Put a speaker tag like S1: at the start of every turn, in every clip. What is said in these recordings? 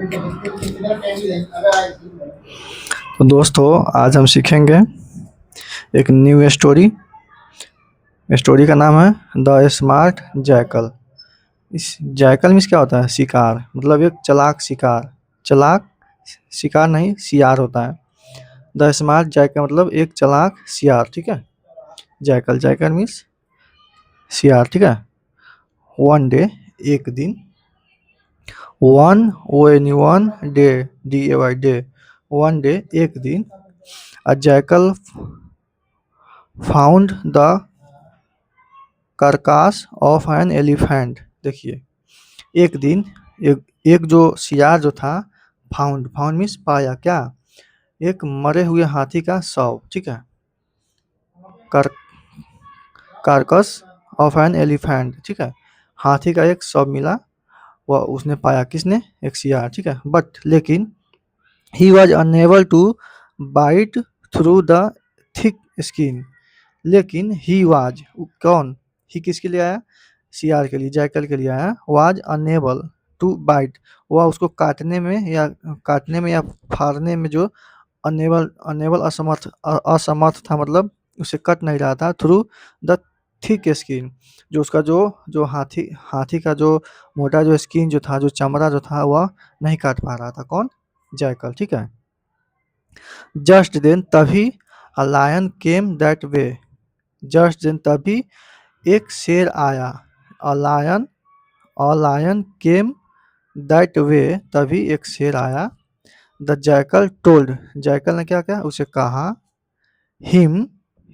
S1: तो दोस्तों आज हम सीखेंगे एक न्यू स्टोरी। स्टोरी का नाम है द स्मार्ट जैकल। इस जैकल मीन्स क्या होता है? शिकार, मतलब एक चालाक शिकार। चालाक शिकार नहीं, सियार होता है। द स्मार्ट जैकल मतलब एक चालाक सियार, ठीक है। जैकल, जैकल मीन्स सियार, ठीक है। वन डे, एक दिन। One O N one day, D A Y day. One day, एक दिन। A jackal found the carcass of an elephant. देखिए, एक दिन एक जो सियार जो था, फाउंड, फाउंड मीन्स पाया क्या? एक मरे हुए हाथी का शव, ठीक है। Car carcass of an elephant, ठीक है। हाथी का एक शव मिला, वह उसने पाया, किसने? एक सियार, ठीक है। बट लेकिन he was unable to bite through the thick skin. लेकिन ही वाज, कौन? ही किसके लिए आया? सियार के लिए, जैकल के लिए आया। वाज अनेबल टू बाइट, वह उसको काटने में या फाड़ने में जो अनेबल अनेबल असमर्थ असमर्थ था, मतलब उसे कट नहीं रहा था। थ्रू द थिक स्किन, जो उसका जो हाथी हाथी का जो मोटा जो स्किन जो था, जो चमड़ा जो था, वह नहीं काट पा रहा था। कौन? जैकल, ठीक है। जस्ट देन, तभी a lion came that way. Just then, तभी एक शेर आया। अ लायन केम दैट वे, तभी एक शेर आया। द जैकल टोल्ड, जैकल ने क्या किया? उसे कहा। हिम,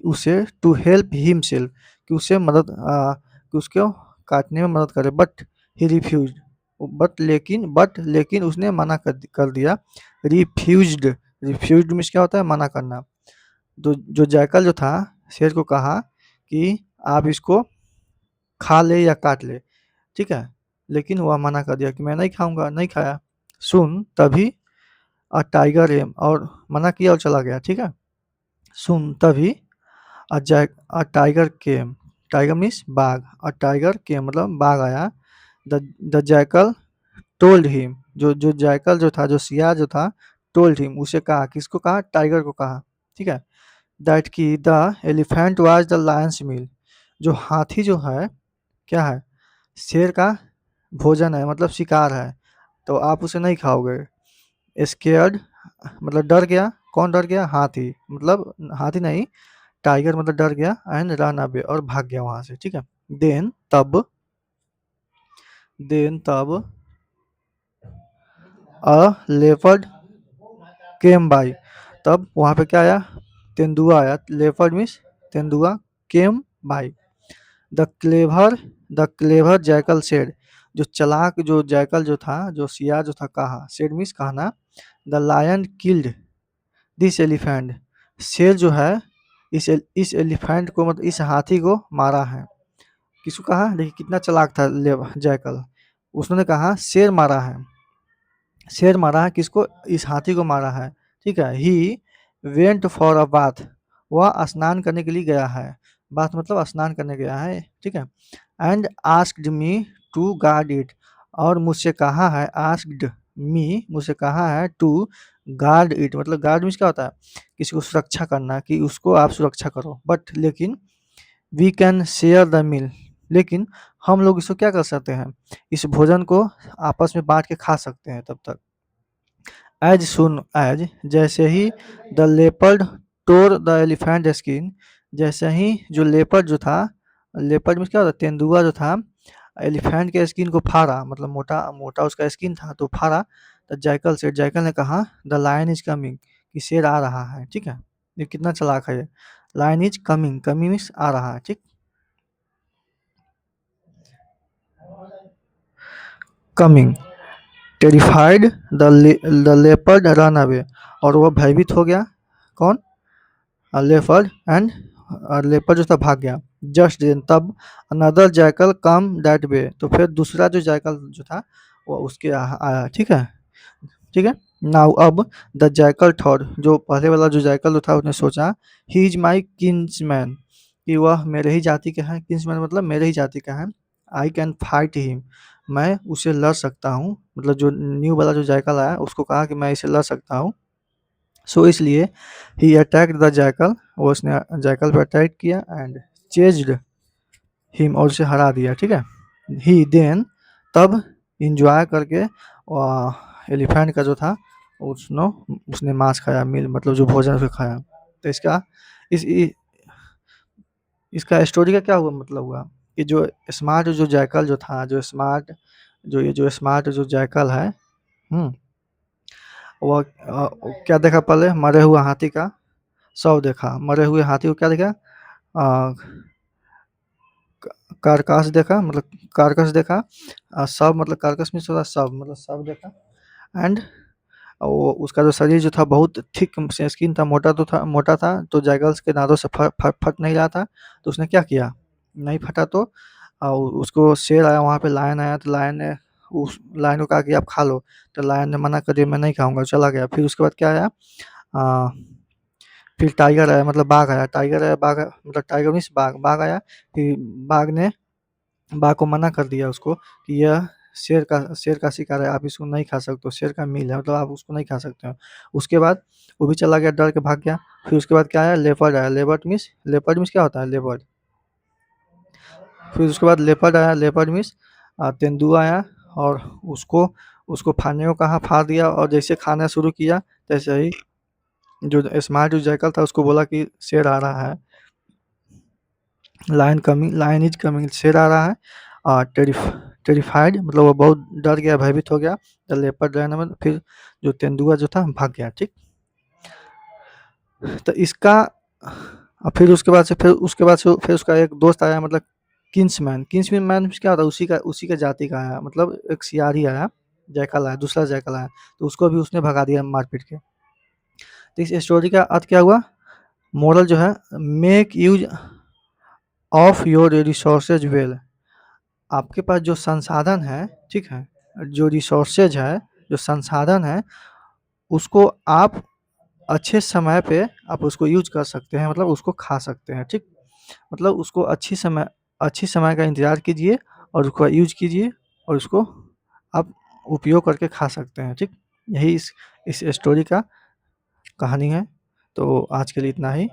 S1: उसे, टू हेल्प हिमसेल्फ, कि उसे कि उसको काटने में मदद करे। बट ही रिफ्यूज, बट लेकिन उसने मना कर दिया। रिफ्यूज्ड, रिफ्यूज्ड मीन्स क्या होता है? मना करना। तो जो जैकल जो था, शेर को कहा कि आप इसको खा ले या काट ले, ठीक है। लेकिन वह मना कर दिया कि मैं नहीं खाऊंगा, नहीं खाया। सुन, तभी अ टाइगर एम, और मना किया और चला गया, ठीक है। सुन, तभी a tiger came, tiger means बाघ। अ टाइगर केम मतलब बाघ आया। द जैकल टोल्ड हिम, जो जैकल जो था, जो सियार जो था, टोल्ड हिम, उसे कहा। किसको कहा? टाइगर को कहा, ठीक है। दैट की the elephant was the lion's meal, जो हाथी जो है, क्या है? शेर का भोजन है, मतलब शिकार है। तो आप उसे नहीं खाओगे। स्केयर्ड मतलब डर गया। कौन डर गया? हाथी, मतलब हाथी नहीं, टाइगर मतलब डर गया। एंड रन अवे, और भाग गया वहां से, ठीक है। देन तब, तब अ लेपर्ड केम बाई, तब वहां पे क्या आया? तेंदुआ आया। लेपर्ड मीन्स तेंदुआ। Came by. The clever jackal said, जो चालाक जो जैकल जो था, जो सियार जो था, कहा। सेड मीन्स कहना। The lion killed this elephant, शेर जो है इस एलिफेंट को, मतलब इस हाथी को मारा है। किसको कहा? देखिए कितना चालाक था जैकल। उसने कहा शेर मारा है। शेर मारा है किसको? इस हाथी को मारा है, ठीक है। He went for a bath, वह स्नान करने के लिए गया है। बाथ मतलब स्नान करने गया है, ठीक है। And asked me to guard it, और मुझसे कहा है। आस्क्ड मी, मुझसे कहा है। टू गार्ड इट मतलब गार्ड मीन्स क्या होता है? किसी को सुरक्षा करना, कि उसको आप सुरक्षा करो। बट लेकिन we can share the meal, लेकिन हम लोग इसको क्या कर सकते हैं? इस भोजन को आपस में बांट के खा सकते हैं तब तक। एज सुन एज, जैसे ही the leopard tore the elephant skin, जैसे ही जो लेपर्ड जो था, लेपर्ड में क्या होता है? तेंदुआ जो था, एलिफेंट के स्किन को फाड़ा, मतलब मोटा मोटा उसका स्किन था, तो फाड़ा। द जैकल से, जैकल ने कहा। द लायन इज कमिंग, कि शेर आ रहा है, ठीक है। ये कितना चालाक है ये। Lion is coming, coming means आ रहा है, ठीक। Coming, terrified the leopard run away, और वह भयभीत हो गया। कौन? लेपर्ड, एंड लेपर्ड जो था भाग गया। जस्ट देन, तब another jackal come that way, तो फिर दूसरा जो जैकल जो था, वो उसके आया, ठीक है, ठीक है। नाउ अब, द जैकल थॉट, जो पहले वाला जो जैकल जो था, उसने सोचा। ही इज माई किन्समैन, कि वह मेरे ही जाति का है। किन्समैन मतलब मेरे ही जाति का है। आई कैन फाइट हिम, मैं उसे लड़ सकता हूँ, मतलब जो न्यू वाला जो जैकल आया उसको कहा कि मैं इसे लड़ सकता हूँ। सो इसलिए ही अटैक्ड द जैकल, वो उसने जैकल पे अटैक किया एंड चेज्ड हिम, और उसे हरा दिया, ठीक है। ही देन, तब एंजॉय करके एलिफेंट का जो था उसने उसने मांस खाया, मील मतलब जो भोजन उसे खाया। तो इसका स्टोरी का क्या हुआ, मतलब हुआ कि जो स्मार्ट जो जैकल जो था, जो स्मार्ट जो ये जो स्मार्ट जो जैकल है, हम्म, वह क्या देखा, पहले मरे हुए हाथी का शव देखा, मरे हुए हाथी को क्या देखा, अ, कारकास देखा, मतलब कारकस देखा, शव मतलब कारकस में थोड़ा शव मतलब शव देखा। एंड वो उसका जो शरीर जो था बहुत थिक स्किन था, मोटा था, तो जैगल्स के दांतों से फट नहीं रहा था। तो उसने क्या किया, नहीं फटा तो उसको शेर आया वहाँ पे, लायन आया, तो लायन ने उस लायन को कहा कि आप खा लो। तो लायन ने मना कर दिया, मैं नहीं खाऊंगा, चला गया। फिर उसके बाद क्या आया, आ, फिर टाइगर आया, मतलब बाघ आया, मतलब टाइगर मीन्स बाघ, बाघ आया। फिर बाघ ने बाघ को मना कर दिया उसको कि यह शेर का शिकार है, आप इसको नहीं खा सकते हो, शेर का मील है, मतलब आप उसको नहीं खा सकते हो। उसके बाद वो भी चला गया, डर के भाग गया। फिर उसके बाद क्या आया, लेपर्ड आया, लेपर्ड मीन्स क्या होता है, लेपर्ड। फिर उसके बाद लेपर्ड आया, लेपर्ड मीन्स तेंदुआ आया, और उसको उसको फाड़ने को कहा, फाड़ दिया, और जैसे खाना शुरू किया तैसे ही जो स्मार्ट जो जैकल था उसको बोला कि शेर आ रहा है, लायन इज कमिंग, शेर आ रहा है। टेरिफ टेरिफाइड मतलब वो बहुत डर गया, भयभीत हो गया। द लेपर्ड रैन अवे, फिर जो तेंदुआ जो था भाग गया, ठीक। तो इसका फिर उसका एक दोस्त आया, मतलब किंग्समैन मीन्स क्या होता है, उसी का जाति का आया, मतलब एक सियारी आया, जैकल आया, दूसरा जैकल आया, तो उसको भी उसने भगा दिया मार पीट के। तो इस स्टोरी का अर्थ क्या हुआ, मोरल जो है, make use of your resources well. आपके पास जो संसाधन है, ठीक है, जो रिसोर्सेज है, जो संसाधन है, उसको आप अच्छे समय पे आप उसको यूज कर सकते हैं, मतलब उसको खा सकते हैं, ठीक। मतलब उसको अच्छी समय का इंतजार कीजिए, और उसको यूज कीजिए, और उसको आप उपयोग करके खा सकते हैं, ठीक। यही इस स्टोरी का कहानी है। तो आज के लिए इतना ही।